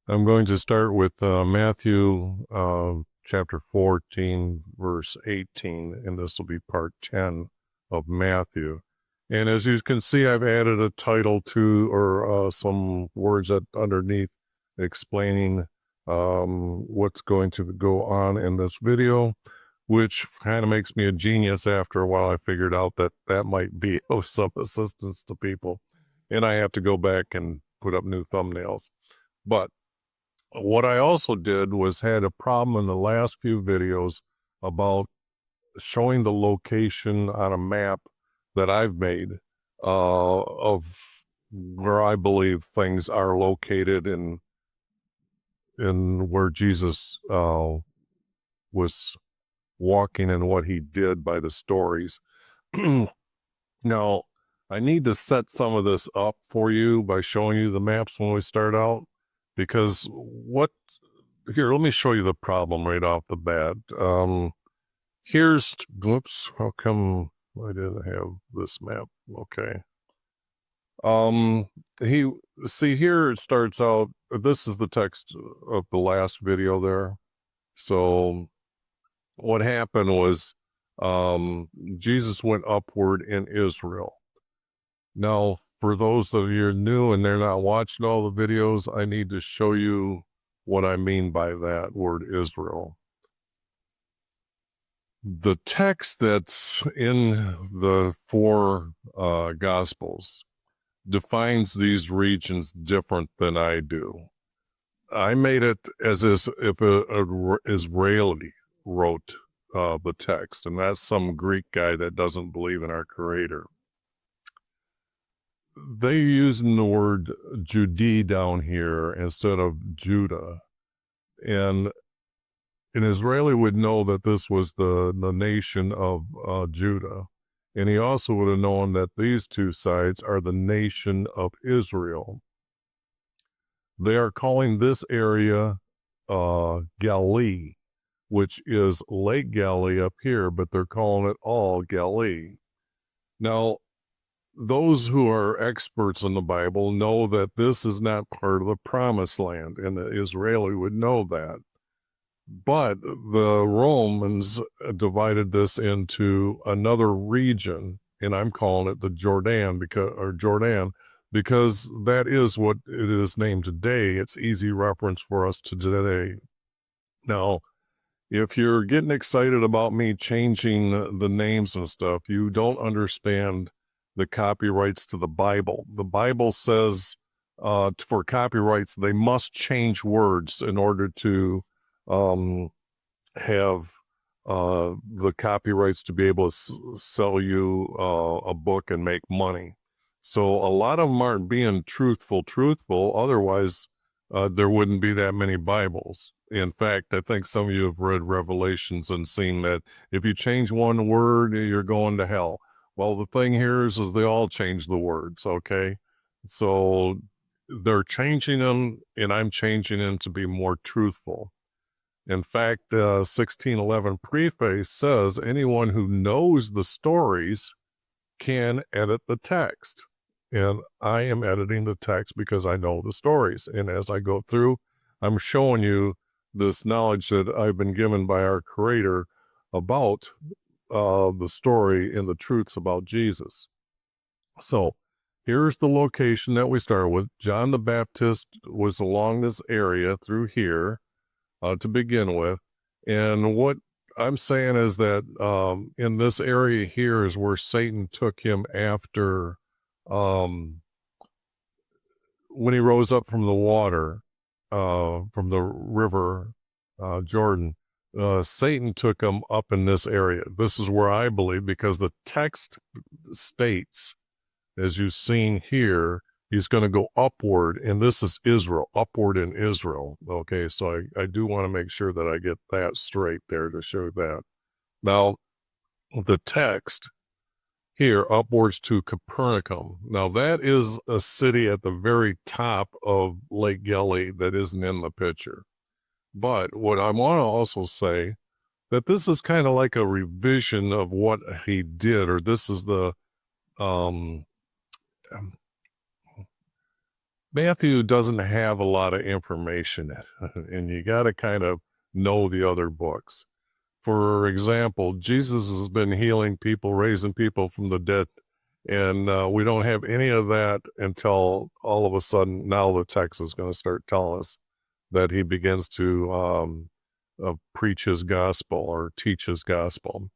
I'm going to start with Matthew chapter 14, verse 18, and this will be part 10 of Matthew. And as you can see, I've added a title to, or some words underneath explaining what's going to go on in this video, which kind of makes me a genius after a while. I figured out that that might be of some assistance to people, and I have to go back and put up new thumbnails. But what I also did was had a problem in the last few videos about showing the location on a map that I've made of where I believe things are located in where Jesus was walking and what he did by the stories. Now, I need to set some of this up for you by showing you the maps when we start out, because here, let me show you the problem right off the bat. Whoops, how come I didn't have this map? Okay. See here, it starts out, this is the text of the last video there. So what happened was, Jesus went upward in Israel. Now, for those of you new and they're not watching all the videos, I need to show you what I mean by that word Israel. The text that's in the four Gospels defines these regions different than I do. I made it as if a Israeli wrote the text, and that's some Greek guy that doesn't believe in our Creator. They're using the word Judee down here instead of Judah, and an Israeli would know that this was the nation of Judah. And he also would have known that these two sides are the nation of Israel. They are calling this area Galilee, which is Lake Galilee up here, but they're calling it all Galilee. Now, those who are experts in the Bible know that this is not part of the promised land, and the Israeli would know that. But the Romans divided this into another region, and I'm calling it the Jordan because that is what it is named today. It's easy reference for us to today. Now, if you're getting excited about me changing the names and stuff, you don't understand the copyrights to the Bible. The Bible says for copyrights, they must change words in order to have the copyrights to be able to sell you a book and make money. So a lot of them aren't being truthful. Otherwise, there wouldn't be that many Bibles. In fact, I think some of you have read Revelations and seen that if you change one word, you're going to hell. Well, the thing here is they all change the words, okay? So they're changing them, and I'm changing them to be more truthful. In fact, 1611 preface says anyone who knows the stories can edit the text. And I am editing the text because I know the stories. And as I go through, I'm showing you this knowledge that I've been given by our Creator about the story and the truths about Jesus. So here's the location that we start with. John the Baptist was along this area through here to begin with. And what I'm saying is that in this area here is where Satan took him after when he rose up from the water, from the river Jordan. Satan took him up in this area. This is where I believe, because the text states, as you've seen here, he's going to go upward, and this is Israel, upward in Israel. Okay, so I do want to make sure that I get that straight there to show that. Now, the text here, upwards to Capernaum. Now, that is a city at the very top of Lake Galilee that isn't in the picture. But what I want to also say, that this is kind of like a revision of what he did, or this is the Matthew doesn't have a lot of information in it, and you got to kind of know the other books. For example, Jesus has been healing people, raising people from the dead, and we don't have any of that until all of a sudden now the text is going to start telling us that he begins to preach his gospel or teach his gospel.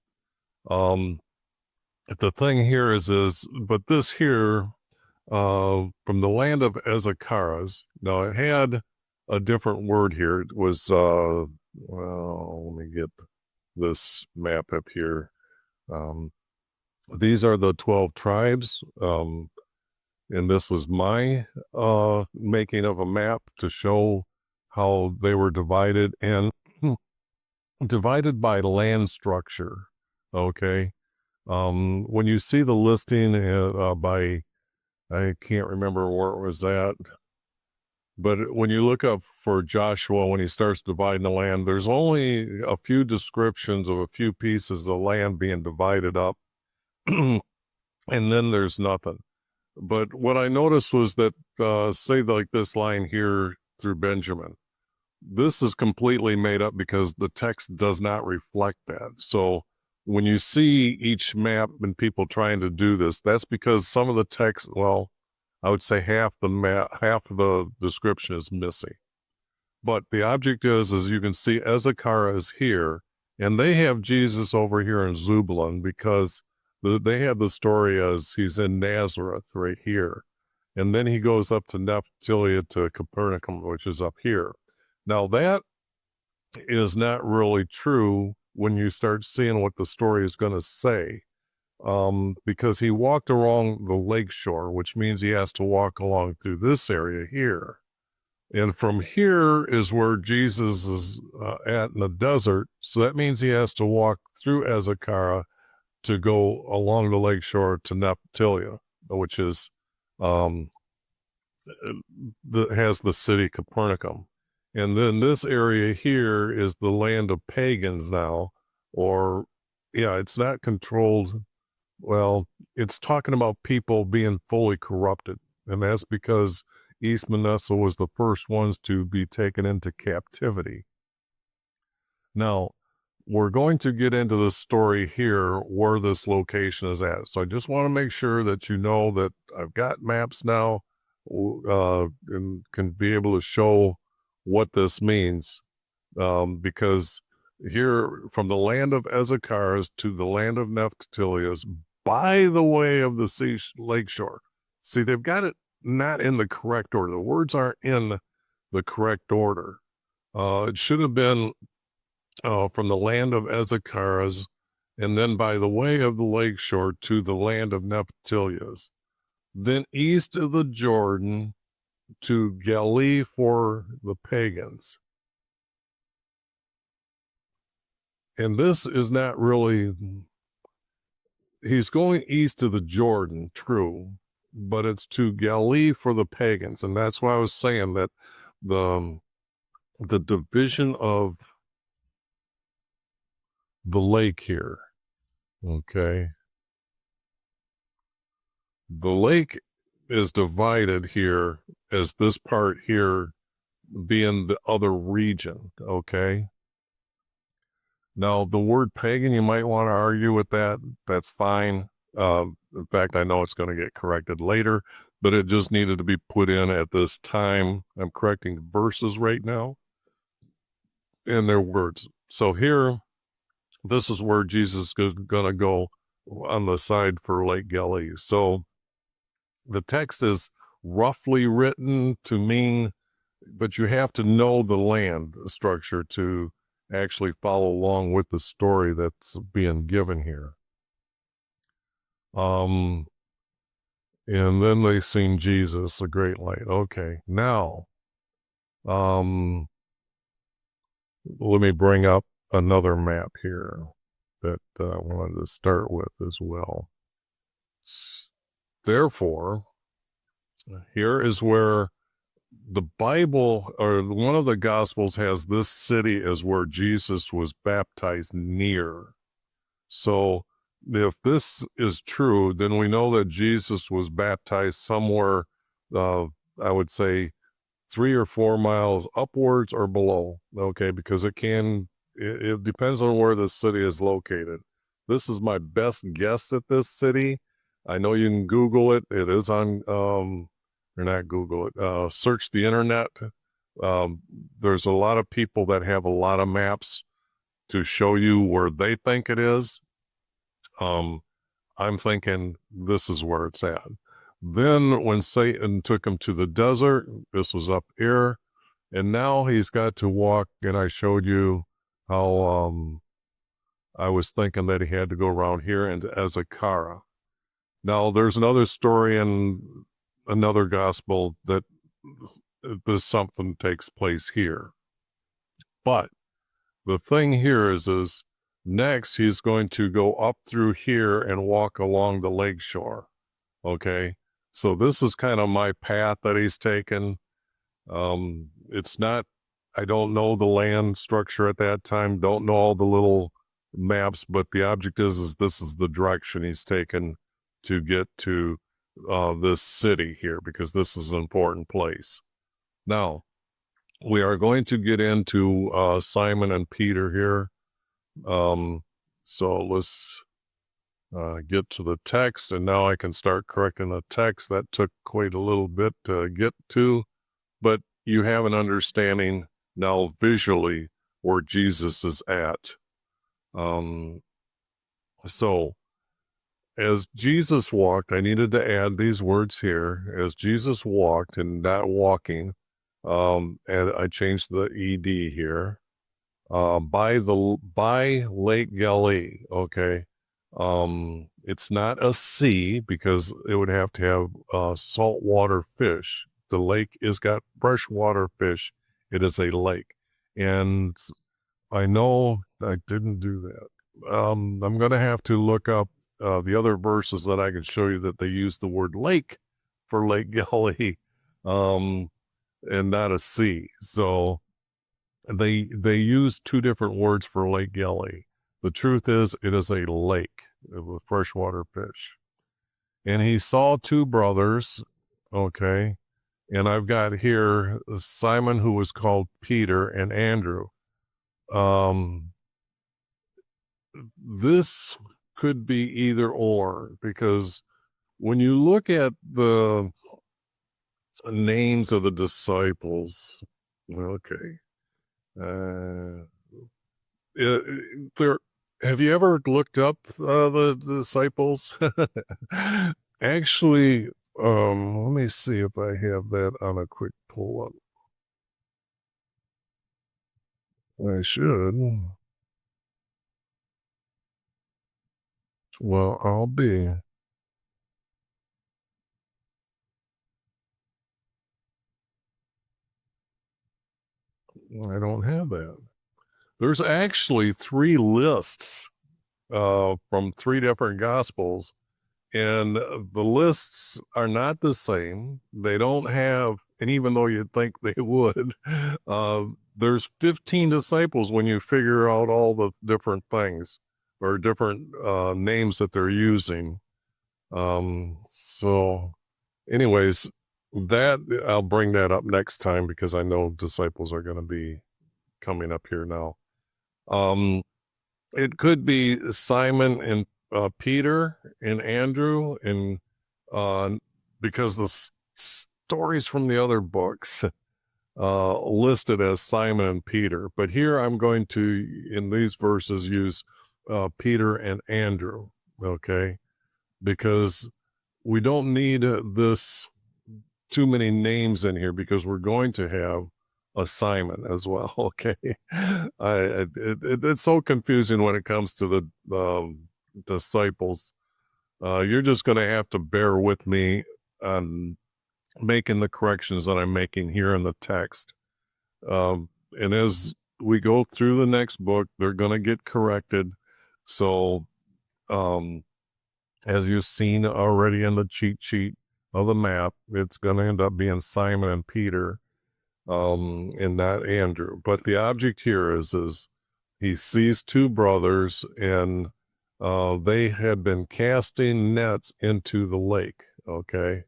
The thing here is, but this here, from the land of Ezekiah's, now it had a different word here. It was, well, let me get this map up here. These are the 12 tribes. And this was my making of a map to show how they were divided and divided by land structure. Okay. When you see the listing by, I can't remember where it was at, but when you look up for Joshua, when he starts dividing the land, there's only a few descriptions of a few pieces of land being divided up. And then there's nothing. But what I noticed was that, say like this line here through Benjamin, this is completely made up because the text does not reflect that. So when you see each map and people trying to do this, that's because some of the text, well, I would say half of the description is missing. But the object is, as you can see, Ezekiah is here, and they have Jesus over here in Zebulun because they have the story as he's in Nazareth right here. And then he goes up to Naphtali to Capernaum, which is up here. Now that is not really true when you start seeing what the story is going to say. Because he walked along the lake shore, which means he has to walk along through this area here. And from here is where Jesus is at in the desert. So that means he has to walk through Ezekiah to go along the lake shore to Naphtali, which is has the city Capernaum. And then this area here is the land of pagans now, or yeah, it's not controlled. Well, it's talking about people being fully corrupted. And that's because East Manasseh was the first ones to be taken into captivity. Now, we're going to get into the story here where this location is at. So I just want to make sure that you know that I've got maps now and can be able to show what this means. Because here, from the land of Ezekiah's to the land of Naphtali's, by the way of the lake shore. See, they've got it not in the correct order. The words aren't in the correct order. It should have been from the land of Ezekiah's, and then by the way of the lake shore to the land of Naphtali's. Then east of the Jordan to Galilee for the pagans. And this is not really, he's going east of the Jordan, true, but it's to Galilee for the pagans. And that's why I was saying that the division of the lake here, okay? The lake is divided here as this part here being the other region, okay? Now, the word pagan, you might want to argue with that. That's fine. In fact, I know it's going to get corrected later, but it just needed to be put in at this time. I'm correcting verses right now in their words. So here, this is where Jesus is going to go on the side for Lake Galilee. So the text is roughly written to mean, but you have to know the land structure to actually follow along with the story that's being given here. And then they seen Jesus, a great light. Okay, now, let me bring up another map here that I wanted to start with as well. Therefore, here is where the Bible, or one of the Gospels, has this city as where Jesus was baptized near. So if this is true, then we know that Jesus was baptized somewhere I would say 3 or 4 miles upwards or below, okay, because it depends on where the city is located. This is my best guess at this city. I know you can Google it. It is on, or not Google it, search the internet. Um, there's a lot of people that have a lot of maps to show you where they think it is. I'm thinking this is where it's at. Then when Satan took him to the desert, this was up here, and now he's got to walk. And I showed you how I was thinking that he had to go around here and as a Kara. Now there's another story in another gospel that this something takes place here. But the thing here is next he's going to go up through here and walk along the lake shore. Okay. So this is kind of my path that he's taken. It's not, I don't know the land structure at that time, don't know all the little maps, but the object is this is the direction he's taken to get to this city here, because this is an important place. Now, we are going to get into Simon and Peter here. So let's get to the text, and now I can start correcting the text. That took quite a little bit to get to, but you have an understanding now visually where Jesus is at. So as Jesus walked, I needed to add these words here. As Jesus walked and not walking, and I changed the ED here, by Lake Galilee. Okay. It's not a sea because it would have to have saltwater fish. The lake is got freshwater fish. It is a lake. And I know I didn't do that. I'm going to have to look up the other verses that I can show you that they use the word lake for Lake Galilee, and not a sea. So they use two different words for Lake Galilee. The truth is, it is a lake with freshwater fish. And he saw two brothers, okay, and I've got here Simon, who was called Peter, and Andrew. This could be either or, because when you look at the names of the disciples, okay, there. Have you ever looked up the disciples? Actually, let me see if I have that on a quick pull up. I should. Well, I'll be. I don't have that. There's actually 3 lists from 3 different gospels, and the lists are not the same. They don't have, and even though you'd think they would, there's 15 disciples when you figure out all the different things or different names that they're using. So anyways, that I'll bring that up next time, because I know disciples are going to be coming up here now. It could be Simon and Peter and Andrew, and because the stories from the other books listed as Simon and Peter, but here I'm going to, in these verses, use Peter and Andrew, okay, because we don't need this too many names in here, because we're going to have a Simon as well. Okay. It's so confusing when it comes to the disciples. You're just going to have to bear with me on making the corrections that I'm making here in the text. And as we go through the next book, they're going to get corrected. So, as you've seen already in the cheat sheet of the map, it's going to end up being Simon and Peter, and not Andrew. But the object here is he sees 2 brothers, and they had been casting nets into the lake. Okay.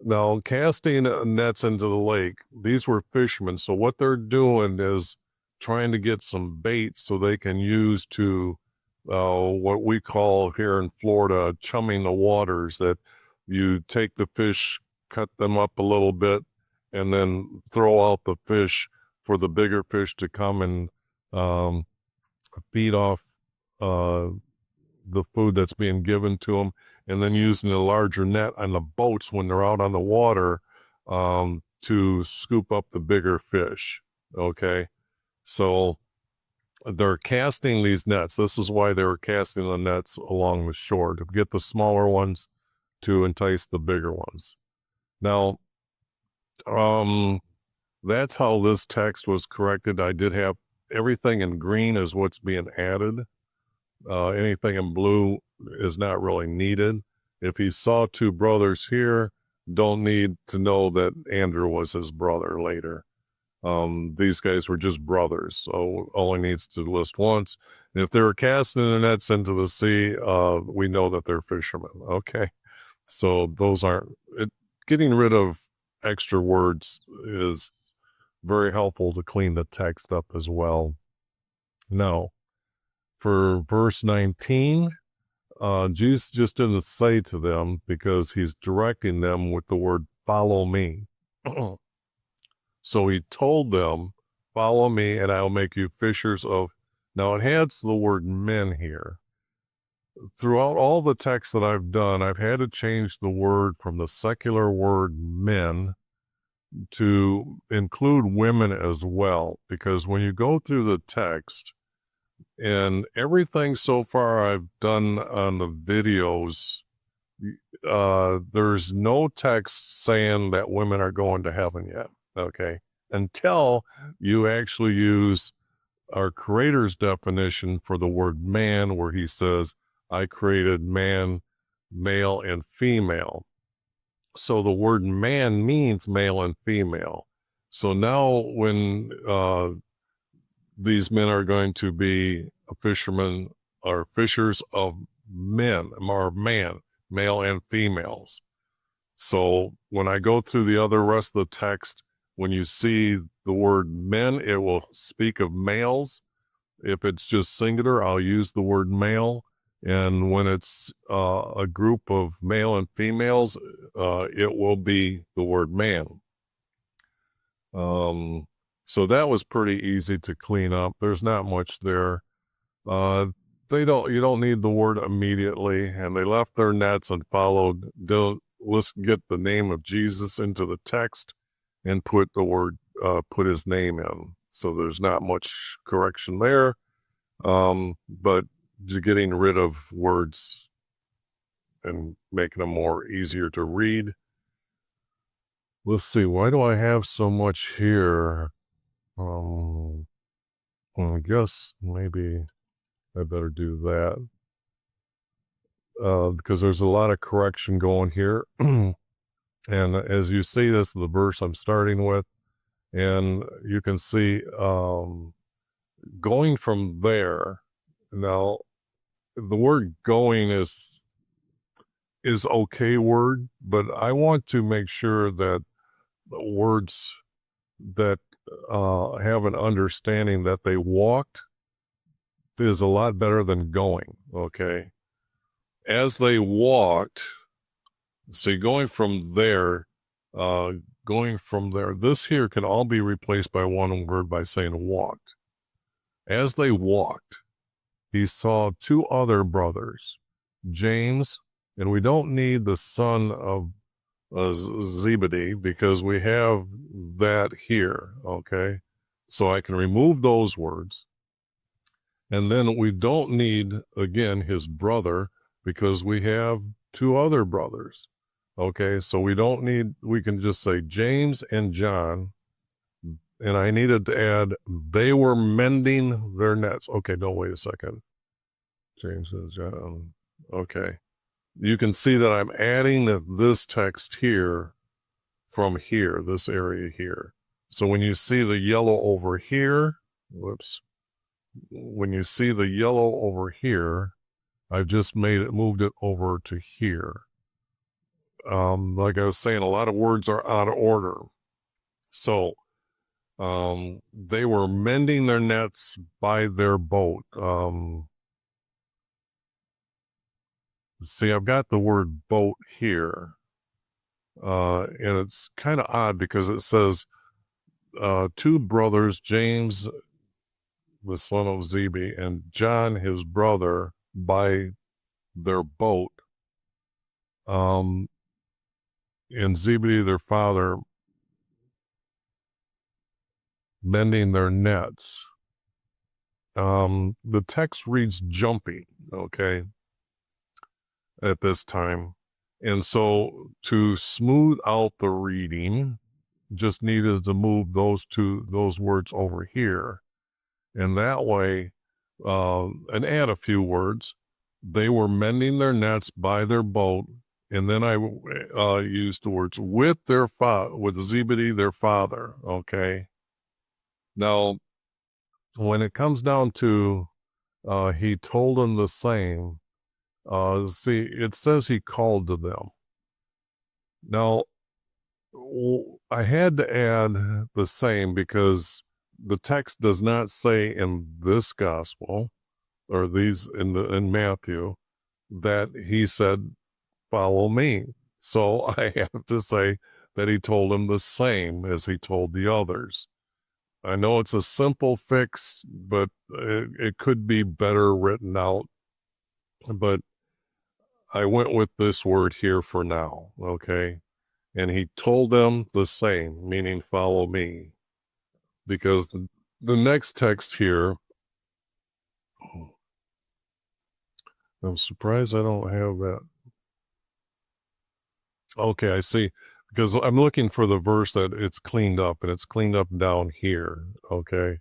Now, casting nets into the lake, these were fishermen. So what they're doing is trying to get some bait so they can use to what we call here in Florida, chumming the waters, that you take the fish, cut them up a little bit, and then throw out the fish for the bigger fish to come and feed off the food that's being given to them, and then using the larger net on the boats when they're out on the water to scoop up the bigger fish. Okay. So they're casting these nets. This is why they were casting the nets along the shore, to get the smaller ones to entice the bigger ones. Now, that's how this text was corrected. I did have everything in green is what's being added. Anything in blue is not really needed. If he saw two brothers here, don't need to know that Andrew was his brother later. These guys were just brothers, so only needs to list once. And if they were casting their nets into the sea, we know that they're fishermen. Okay, so those aren't getting rid of extra words is very helpful to clean the text up as well. Now, for verse 19, Jesus just didn't say to them, because he's directing them with the word, follow me. So he told them, follow me and I'll make you fishers of. Now it has the word men here. Throughout all the texts that I've done, I've had to change the word from the secular word men to include women as well, because when you go through the text, and everything so far I've done on the videos, there's no text saying that women are going to heaven yet, okay? Until you actually use our Creator's definition for the word man, where he says, I created man, male, and female. So the word man means male and female. So now when these men are going to be fishermen or fishers of men, or man, male and females. So when I go through the other rest of the text, when you see the word men, it will speak of males. If it's just singular, I'll use the word male. And when it's a group of male and females, it will be the word man. So that was pretty easy to clean up. There's not much there. You don't need the word immediately, and they left their nets and followed. Let's get the name of Jesus into the text and put his name in. So there's not much correction there. But getting rid of words and making them more easier to read. Let's see, why do I have so much here? Well, I guess maybe I better do that. Because there's a lot of correction going here. And as you see, this is the verse I'm starting with. And you can see going from there. Now, the word going is okay word, but I want to make sure that the words that have an understanding that they walked is a lot better than going, okay? As they walked, see, going from there, this here can all be replaced by one word by saying walked. As they walked, he saw two other brothers, James, and we don't need the son of Zebedee because we have that here, okay? So I can remove those words. And then we don't need, again, his brother, because we have two other brothers, okay? So we can just say James and John, and I needed to add, they were mending their nets. Okay, no, wait a second. James and John, okay. You can see that I'm adding this text here from here, this area here. So when you see the yellow over here, when you see the yellow over here, I've just moved it over to here. like I was saying, a lot of words are out of order. So they were mending their nets by their boat. See, I've got the word boat here. And it's kind of odd because it says two brothers, James, the son of Zebedee, and John, his brother, by their boat. And Zebedee, their father, mending their nets. The text reads jumpy, okay, at this time. And so to smooth out the reading, just needed to move those words over here. And that way, and add a few words. They were mending their nets by their boat. And then I used the words with with Zebedee, their father. Okay. Now, when it comes down to, he told them the same, see, it says he called to them. Now, I had to add the same because the text does not say in this gospel or in Matthew that he said, follow me. So I have to say that he told him the same as he told the others. I know it's a simple fix, but it could be better written out. But I went with this word here for now, okay? And he told them the same, meaning follow me. Because the next text here, I'm surprised I don't have that. Okay, I see. Because I'm looking for the verse that it's cleaned up, and it's cleaned up down here, okay?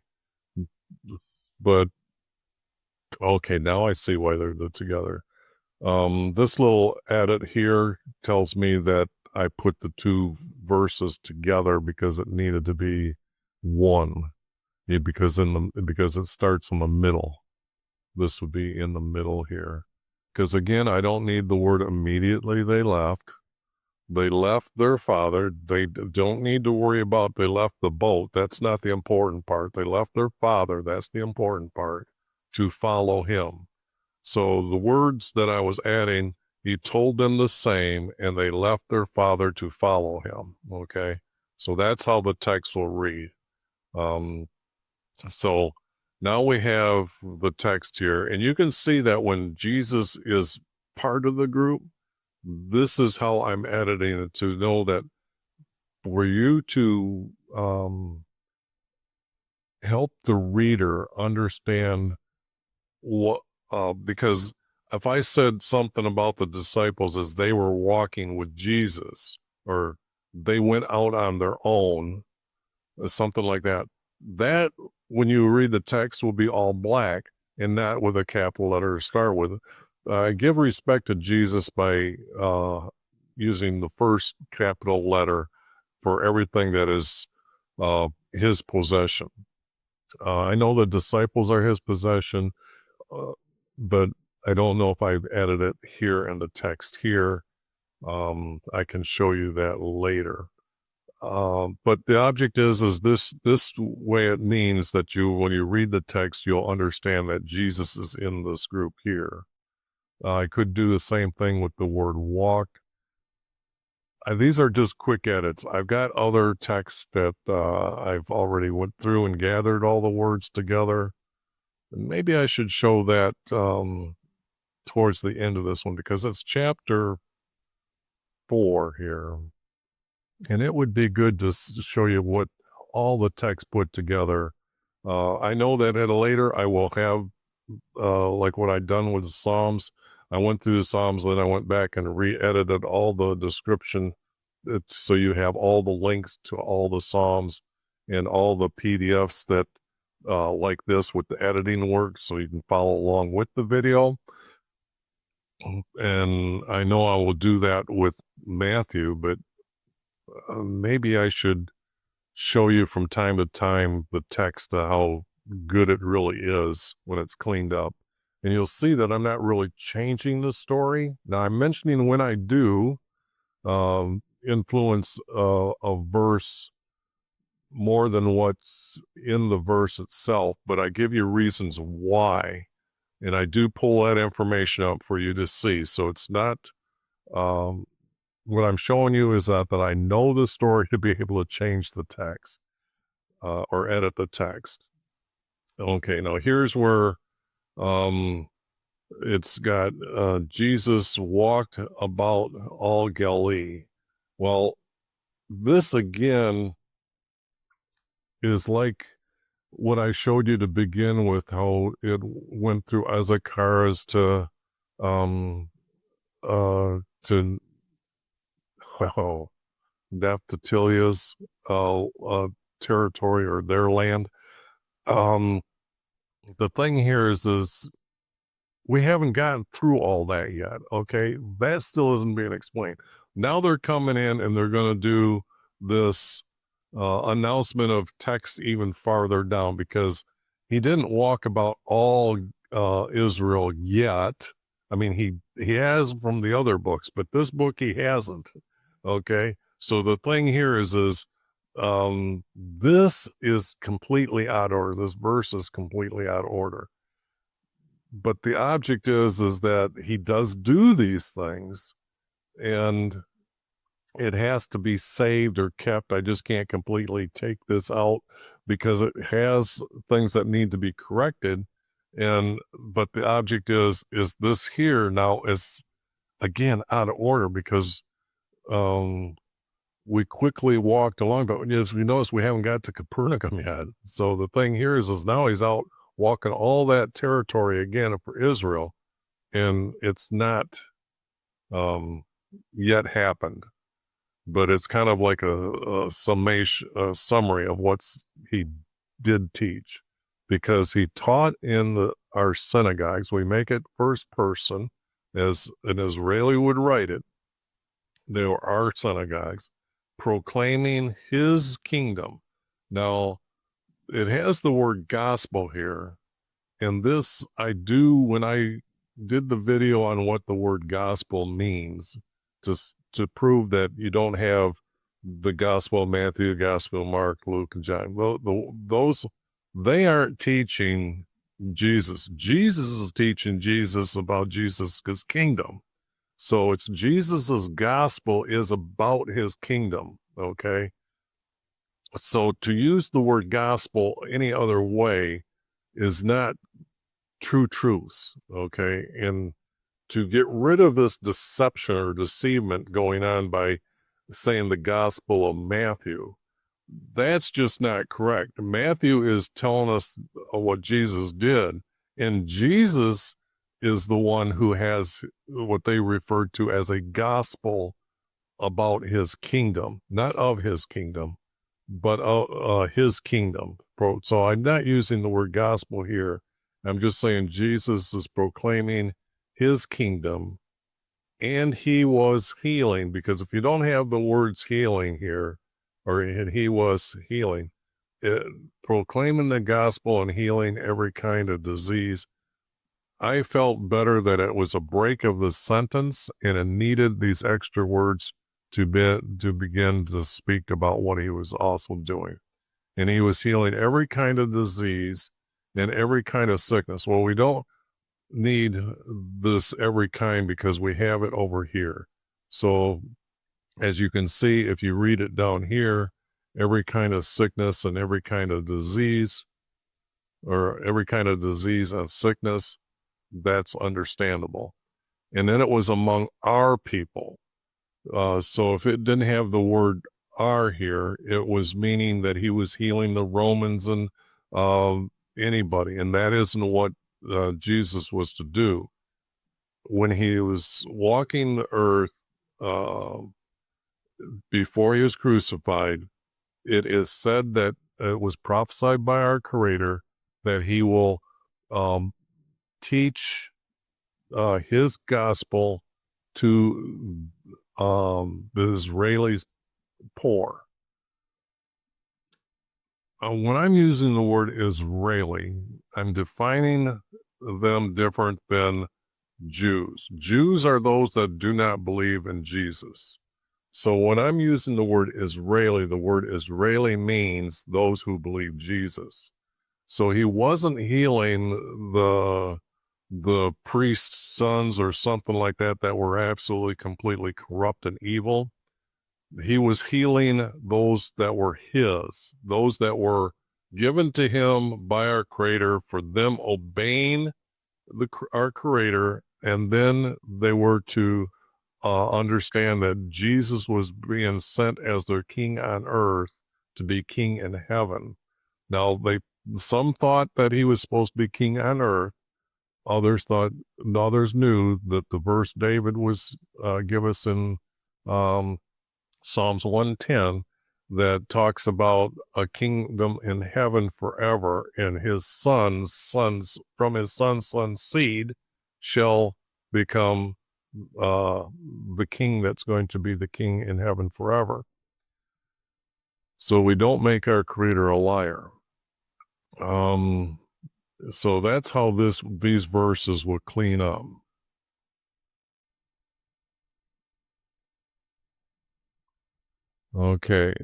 But, okay, now I see why they're together. This little edit here tells me that I put the two verses together because it needed to be one. Because it starts in the middle. This would be in the middle here. Because again, I don't need the word immediately they left. They left their father. They don't need to worry about they left the boat. That's not the important part. They left their father. That's the important part, to follow him. So the words that I was adding, he told them the same, and they left their father to follow him. Okay. So that's how the text will read. So now we have the text here, and you can see that when Jesus is part of the group, this is how I'm editing it to know that for you to help the reader understand what, because if I said something about the disciples as they were walking with Jesus, or they went out on their own, or something like that, that when you read the text will be all black and not with a capital letter to start with. Give respect to Jesus by using the first capital letter for everything that is his possession. I know the disciples are his possession, but I don't know if I've added it here in the text here. I can show you that later. But the object is this way it means that when you read the text, you'll understand that Jesus is in this group here. I could do the same thing with the word walked. These are just quick edits. I've got other texts that I've already went through and gathered all the words together. And maybe I should show that towards the end of this one because it's chapter 4 here. And it would be good to show you what all the text put together. I know that at a later I will have like what I'd done with the Psalms. I went through the Psalms, then I went back and re-edited all the description. So you have all the links to all the Psalms and all the PDFs that like this with the editing work, so you can follow along with the video. And I know I will do that with Matthew, but maybe I should show you from time to time the text, how good it really is when it's cleaned up. And you'll see that I'm not really changing the story. Now I'm mentioning when I do, influence a verse more than what's in the verse itself, but I give you reasons why. And I do pull that information up for you to see. So it's not, what I'm showing you is that I know the story to be able to change the text or edit the text. Okay, now here's where it's got Jesus walked about all Galilee. Well, this again is like what I showed you to begin with, how it went through Azakaras um, to well, Naphtali's territory or their land. Um, the thing here is we haven't gotten through all that yet. Okay, that still isn't being explained. Now they're coming in and they're going to do this announcement of text even farther down, because he didn't walk about all Israel yet. I mean, he has from the other books, but this book he hasn't. Okay, so the thing here is this is completely out of order. This verse is completely out of order. But the object is that he does do these things, and it has to be saved or kept. I just can't completely take this out because it has things that need to be corrected. But the object is this here now is again out of order because we quickly walked along, but as we notice, we haven't got to Capernaum yet. So the thing here is now he's out walking all that territory again for Israel, and it's not yet happened. But it's kind of like a summation, a summary of what's he did teach, because he taught in our synagogues. We make it first person, as an Israeli would write it. They were our synagogues, proclaiming his kingdom. Now, it has the word gospel here, and this I do when I did the video on what the word gospel means, to prove that you don't have the gospel of Matthew, gospel of Mark, Luke, and John. Well, those, they aren't teaching Jesus. Jesus is teaching Jesus about Jesus' kingdom. So it's Jesus's gospel is about his kingdom. Okay. So to use the word gospel any other way is not true truths. Okay. And to get rid of this deception or deceivement going on by saying the gospel of Matthew, that's just not correct. Matthew is telling us what Jesus did, and Jesus is the one who has what they referred to as a gospel about his kingdom, not of his kingdom, but his kingdom. So I'm not using the word gospel here. I'm just saying Jesus is proclaiming his kingdom, and he was healing, because if you don't have the words healing here, or he was healing, proclaiming the gospel and healing every kind of disease, I felt better that it was a break of the sentence and it needed these extra words to begin to speak about what he was also doing. And he was healing every kind of disease and every kind of sickness. Well, we don't need this every kind because we have it over here. So as you can see, if you read it down here, every kind of sickness and every kind of disease, or every kind of disease and sickness, that's understandable. And then it was among our people. So if it didn't have the word "our" here, it was meaning that he was healing the Romans and anybody, and that isn't what Jesus was to do. When he was walking the earth before he was crucified, it is said that it was prophesied by our Creator that he will teach his gospel to the Israelis poor. When I'm using the word Israeli, I'm defining them different than Jews. Jews are those that do not believe in Jesus. So when I'm using the word Israeli means those who believe Jesus. So he wasn't healing the priest's sons or something like that that were absolutely completely corrupt and evil. He was healing those that were his, those that were given to him by our Creator for them obeying our Creator, and then they were to understand that Jesus was being sent as their king on earth to be king in heaven. Now, some thought that he was supposed to be king on earth. Others knew that the verse David was give us in um, Psalms 110 that talks about a kingdom in heaven forever, and his sons from his son's seed shall become the king that's going to be the king in heaven forever. So we don't make our Creator a liar. So that's how these verses will clean up. Okay.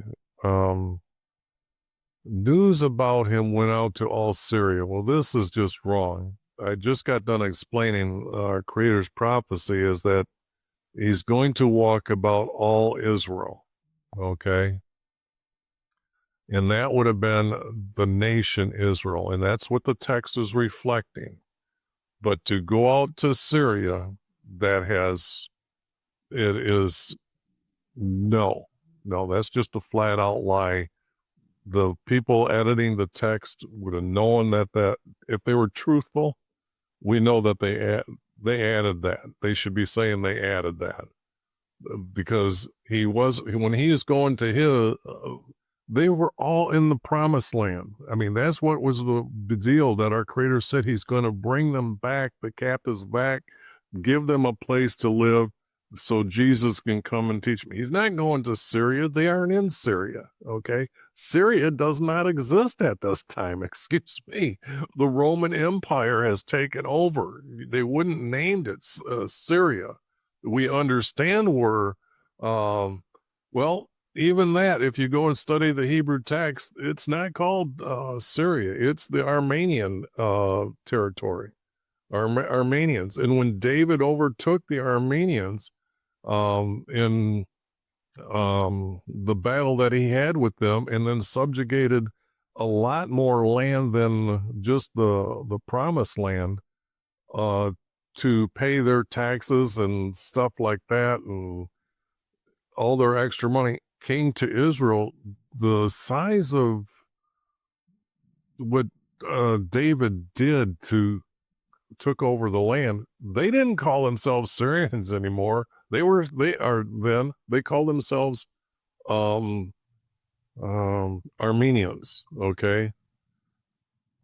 News about him went out to all Syria. Well, this is just wrong. I just got done explaining our Creator's prophecy is that he's going to walk about all Israel. Okay. And that would have been the nation Israel. And that's what the text is reflecting. But to go out to Syria, it is no, that's just a flat out lie. The people editing the text would have known that if they were truthful, we know that they added that. They should be saying they added that because when he is going to his, they were all in the promised land. I mean, that's what was the deal that our Creator said he's going to bring them back, the captives back, give them a place to live so Jesus can come and teach me. He's not going to Syria. They aren't in Syria. Okay. Syria does not exist at this time. Excuse me. The Roman Empire has taken over. They wouldn't named it Syria. We understand well, even that, if you go and study the Hebrew text, it's not called Syria. It's the Armenian territory, Armenians. And when David overtook the Armenians in the battle that he had with them, and then subjugated a lot more land than just the promised land to pay their taxes and stuff like that, and all their extra money came to Israel. The size of what David did took over the land. They didn't call themselves Syrians anymore. They called themselves Armenians. Okay.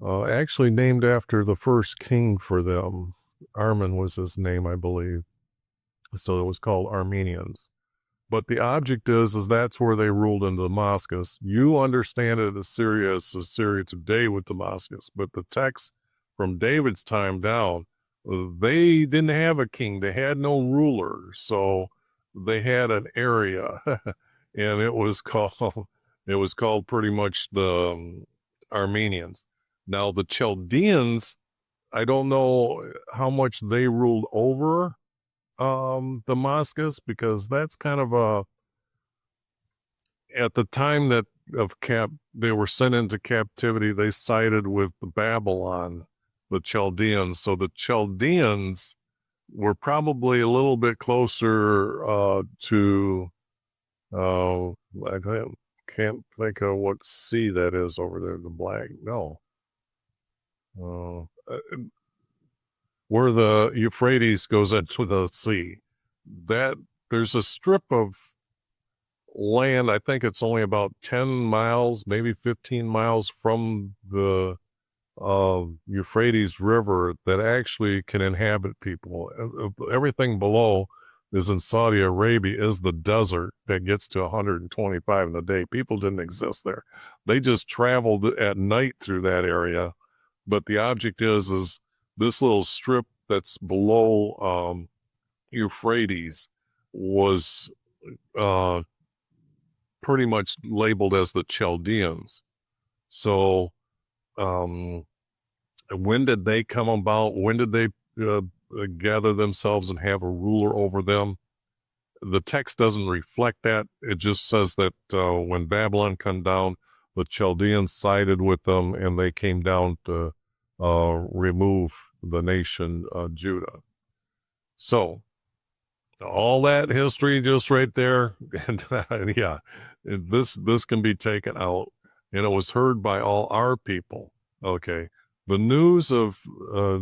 Actually named after the first king for them. Armen was his name, I believe. So it was called Armenians. But the object is that's where they ruled in Damascus. You understand it as Syria today with Damascus, but the text from David's time down, they didn't have a king. They had no ruler. So they had an area and it was called pretty much the Armenians. Now the Chaldeans, I don't know how much they ruled over Damascus, because that's kind of at the time that they were sent into captivity, they sided with Babylon, the Chaldeans. So the Chaldeans were probably a little bit closer to I can't think of what sea that is over there, the black, no. Where the Euphrates goes into the sea, that there's a strip of land, I think it's only about 10 miles, maybe 15 miles from the Euphrates River that actually can inhabit people. Everything below is in Saudi Arabia is the desert that gets to 125 in a day. People didn't exist there. They just traveled at night through that area. But the object is this little strip that's below Euphrates was uh, pretty much labeled as the Chaldeans. So, when did they come about? When did they gather themselves and have a ruler over them? The text doesn't reflect that. It just says that when Babylon come down, the Chaldeans sided with them and they came down to remove the nation Judah. So all that history just right there, and yeah, this can be taken out, and it was heard by all our people. Okay, the uh,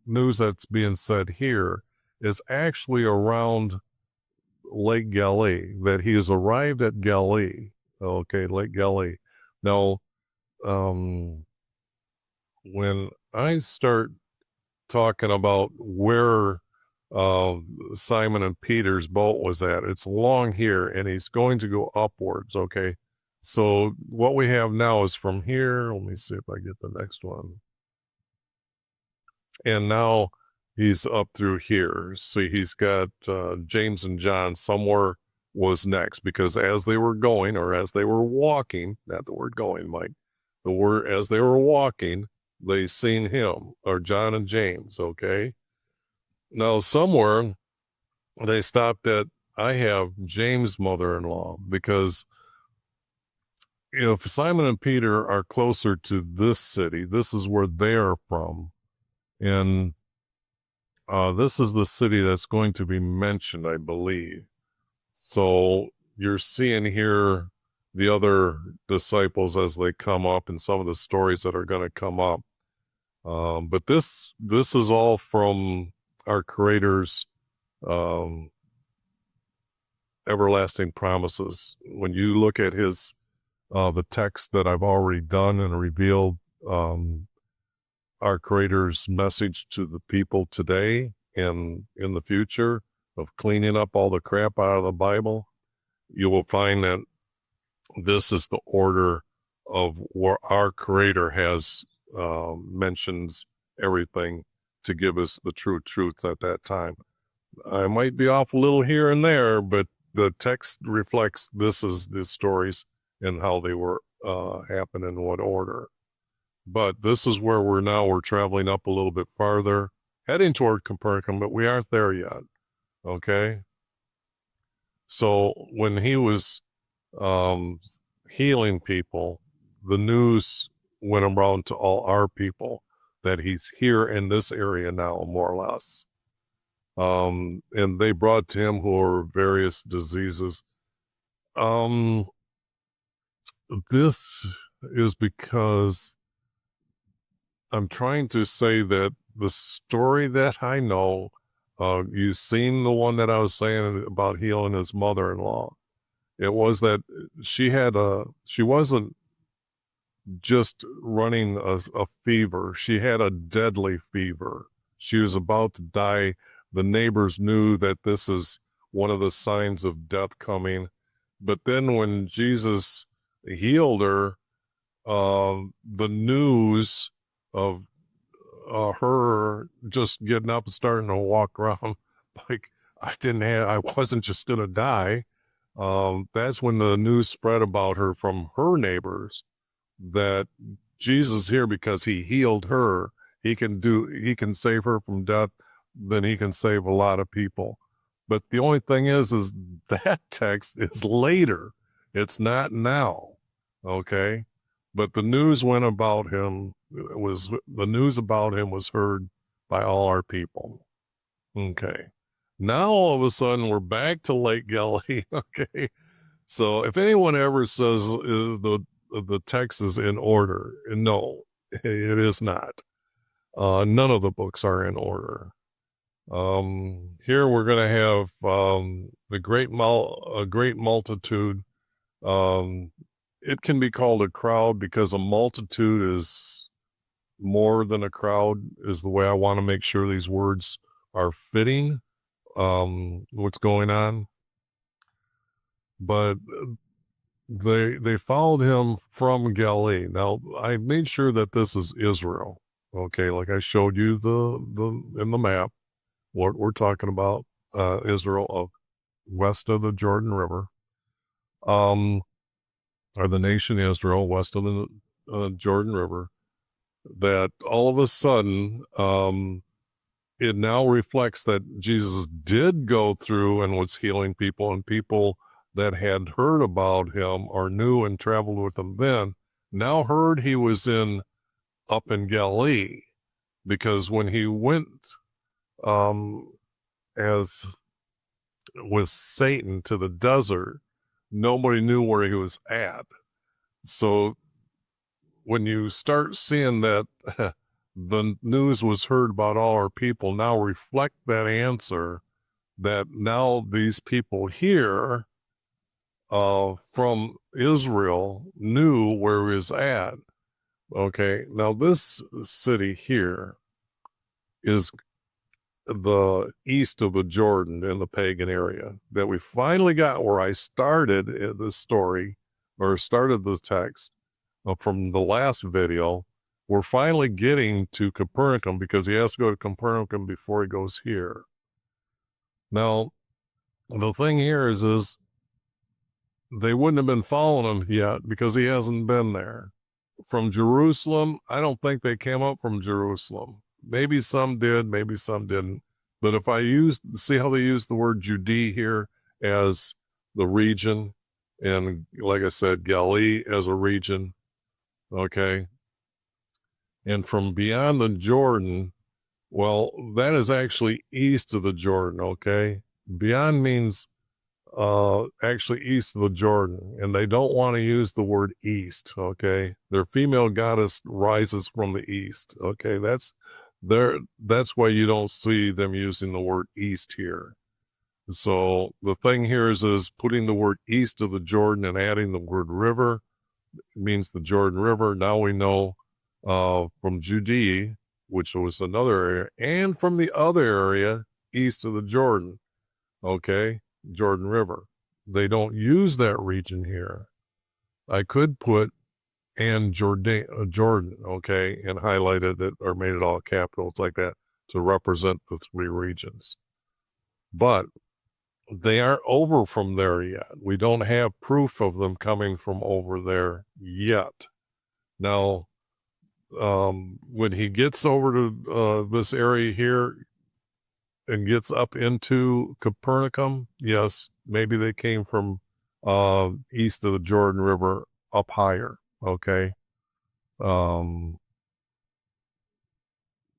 news that's being said here is actually around Lake Galilee, that he has arrived at Galilee. Okay, Lake Galilee. Now, when I start talking about where uh, Simon and Peter's boat was at, it's along here, and he's going to go upwards. Okay, so what we have now is from here. Let me see if I get the next one. And now he's up through here. See, he's got James and John somewhere was next, because as they were going, or as they were walking, not the word going, Mike, the word as they were walking, they seen him, or John and James. Okay, now somewhere they stopped at, I have James' mother-in-law, because if Simon and Peter are closer to this city, this is where they're from, and this is the city that's going to be mentioned, I believe. So you're seeing here the other disciples as they come up, and some of the stories that are going to come up. But this is all from our Creator's everlasting promises. When you look at his the text that I've already done and revealed, our Creator's message to the people today and in the future of cleaning up all the crap out of the Bible, you will find that this is the order of where our Creator has mentions everything to give us the true truth at that time. I might be off a little here and there, but the text reflects this is the stories and how they were happening in what order. But this is where we're now. We're traveling up a little bit farther, heading toward Capernaum, but we aren't there yet. Okay. So when he was healing people, the news went around to all our people that he's here in this area now, more or less. And they brought to him who are various diseases. This is because I'm trying to say that the story that I know, you've seen the one that I was saying about healing his mother-in-law. It was that she wasn't just running a fever. She had a deadly fever. She was about to die. The neighbors knew that this is one of the signs of death coming. But then when Jesus healed her, the news of her just getting up and starting to walk around like I wasn't just going to die. That's when the news spread about her from her neighbors that Jesus here, because he healed her, he can save her from death, then he can save a lot of people. But the only thing is that text is later. It's not now. Okay. But the news went about him. The news about him was heard by all our people. Okay. Now all of a sudden we're back to Lake Galilee. Okay. So if anyone ever says the text is in order, no, it is not. None of the books are in order. Here we're going to have a great multitude. It can be called a crowd because a multitude is more than a crowd, is the way I want to make sure these words are fitting what's going on. But they followed him from Galilee. Now I made sure that this is Israel. Okay, like I showed you the in the map what we're talking about, Israel of west of the Jordan River, or the nation Israel, west of the Jordan River, that all of a sudden, it now reflects that Jesus did go through and was healing people, and people that had heard about him or knew and traveled with him then now heard he was up in Galilee, because when he went as with Satan to the desert, nobody knew where he was at. So when you start seeing that the news was heard about all our people, now reflect that answer, that now these people here from Israel knew where he was at. Okay, now this city here is the east of the Jordan in the pagan area, that we finally got where I started this story, or started the text from the last video. We're finally getting to Capernaum, because he has to go to Capernaum before he goes here. Now, the thing here is they wouldn't have been following him yet because he hasn't been there. From Jerusalem, I don't think they came up from Jerusalem. Maybe some did, maybe some didn't. But if I see how they use the word Judea here as the region, and like I said, Galilee as a region, okay? And from beyond the Jordan, well, that is actually east of the Jordan, okay? Beyond means actually east of the Jordan, and they don't want to use the word east, okay? Their female goddess rises from the east, okay? That's why you don't see them using the word east here. So the thing here is putting the word east of the Jordan and adding the word river means the Jordan River. Now we know from Judea, which was another area, and from the other area east of the Jordan, okay, Jordan River. They don't use that region here. I could put and Jordan, okay, and highlighted it or made it all capitals like that to represent the three regions. But they aren't over from there yet. We don't have proof of them coming from over there yet. Now, when he gets over to this area here and gets up into Capernaum, yes, maybe they came from east of the Jordan River up higher, okay?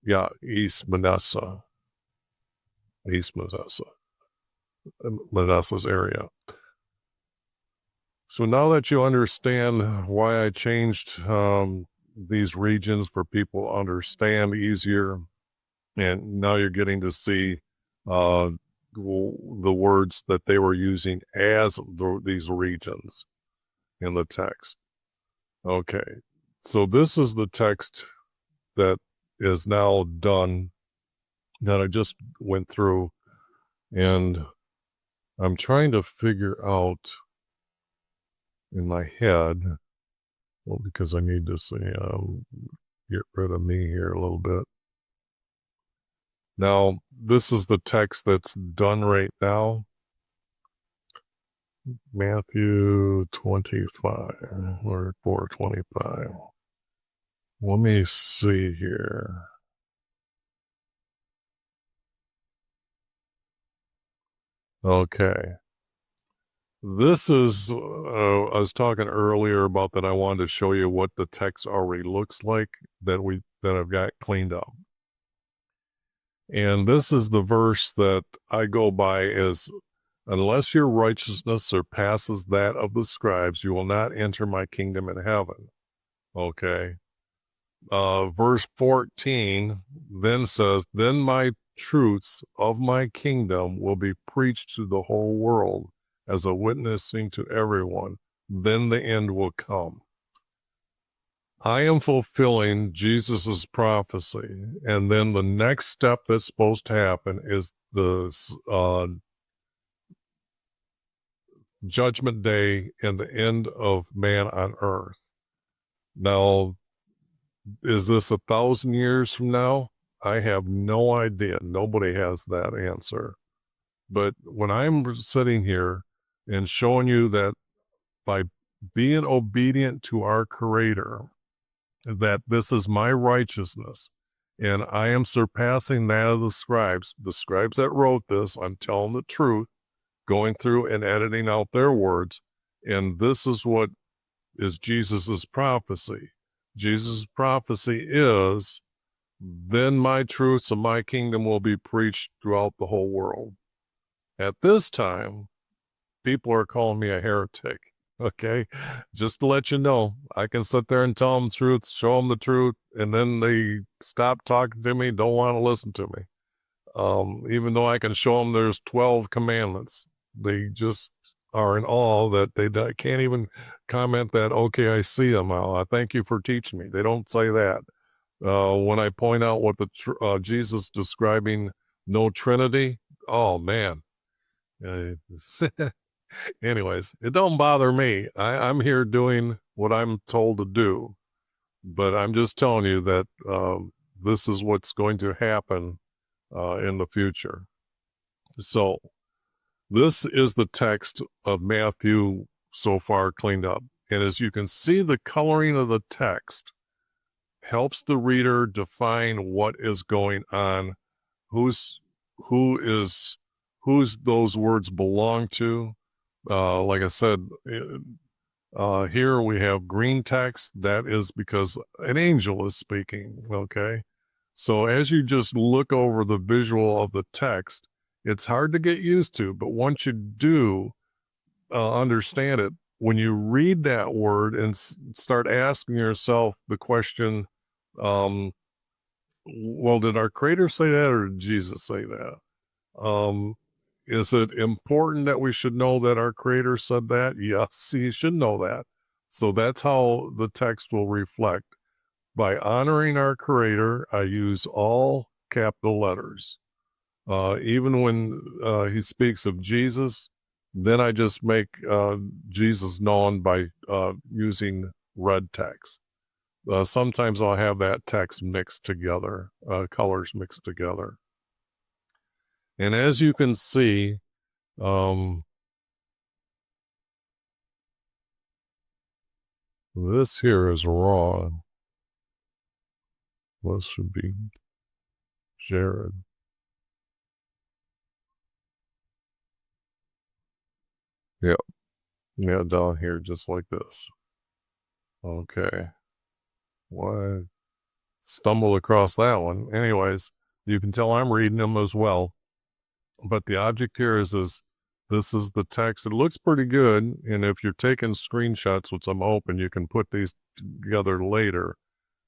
Yeah, East Manasseh, Manasseh's area. So now that you understand why I changed these regions for people to understand easier, and now you're getting to see the words that they were using as these regions in the text. Okay, so this is the text that is now done, that I just went through, and I'm trying to figure out in my head, well, because I need to see, get rid of me here a little bit. Now, this is the text that's done right now. Matthew 25 or 4:25. Let me see here. Okay. This is, I was talking earlier about that I wanted to show you what the text already looks like that I've got cleaned up. And this is the verse that I go by as, unless your righteousness surpasses that of the scribes, you will not enter my kingdom in heaven. Okay. Verse 14 then says, then my truths of my kingdom will be preached to the whole world as a witnessing to everyone. Then the end will come. I am fulfilling Jesus's prophecy. And then the next step that's supposed to happen is the judgment day and the end of man on earth. Now, is this 1,000 years from now? I have no idea. Nobody has that answer. But when I'm sitting here and showing you that by being obedient to our Creator, that this is my righteousness, and I am surpassing that of the scribes that wrote this, I'm telling the truth, going through and editing out their words. And this is what is Jesus's prophecy. Jesus' prophecy is, then my truths of my kingdom will be preached throughout the whole world. At this time, people are calling me a heretic. Okay. Just to let you know, I can sit there and tell them the truth, show them the truth, and then they stop talking to me, don't want to listen to me. Even though I can show them there's 12 commandments, they just are in awe that they can't even comment that, okay, I see them. I thank you for teaching me. They don't say that. When I point out what Jesus describing no Trinity, oh man. Anyways, it don't bother me. I'm here doing what I'm told to do, but I'm just telling you that this is what's going to happen in the future. So this is the text of Matthew so far cleaned up. And as you can see, the coloring of the text helps the reader define what is going on, who's those words belong to. Like I said, here we have green text. That is because an angel is speaking, okay? So as you just look over the visual of the text, it's hard to get used to, but once you do understand it, when you read that word and start asking yourself the question, well, did our Creator say that or did Jesus say that? Is it important that we should know that our Creator said that? Yes, he should know that. So that's how the text will reflect. By honoring our Creator, I use all capital letters. Even when he speaks of Jesus, then I just make Jesus known by using red text. Sometimes I'll have that text mixed together, colors mixed together. And as you can see, this here is wrong. This should be Jared. Yep. Yeah, down here, just like this. Okay. Why stumbled across that one? Anyways, you can tell I'm reading them as well. But the object here is this is the text. It looks pretty good. And if you're taking screenshots, which I'm hoping you can put these together later,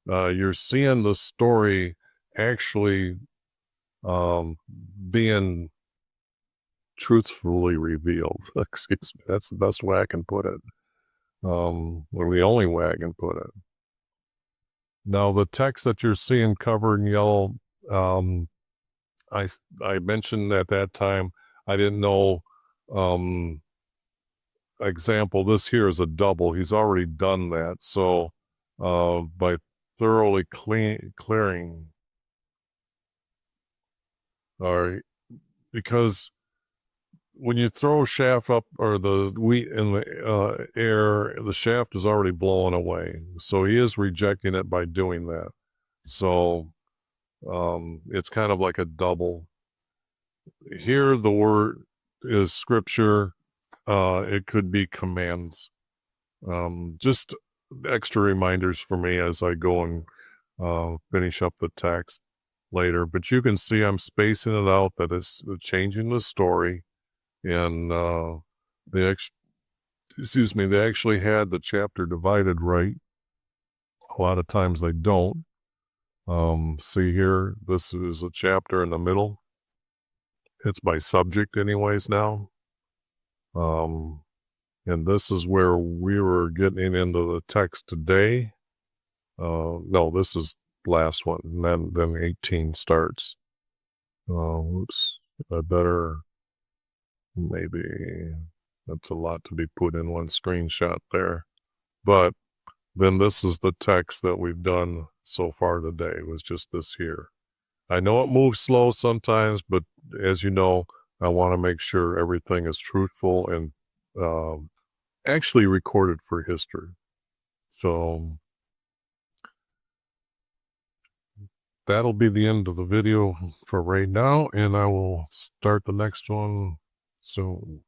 you're seeing the story actually being truthfully revealed. Excuse me. That's the best way I can put it. Or the only way I can put it. Now, the text that you're seeing covered in yellow, I mentioned at that time, I didn't know, example, this here is a double. He's already done that. So by thoroughly clearing, all right, because when you throw shaft up or the wheat in the air, the shaft is already blowing away. So he is rejecting it by doing that. So it's kind of like a double. Here the word is scripture. It could be commands. Just extra reminders for me as I go and finish up the text later. But you can see I'm spacing it out, that it's changing the story. And they actually had the chapter divided right. A lot of times they don't. See here, this is a chapter in the middle. It's by subject anyways now. And this is where we were getting into the text today. No, this is last one, and then 18 starts. Oops, I better, maybe, that's a lot to be put in one screenshot there. But then this is the text that we've done so far today, was just this here. I know it moves slow sometimes, but as you know, I want to make sure everything is truthful and actually recorded for history. So that'll be the end of the video for right now, and I will start the next one soon.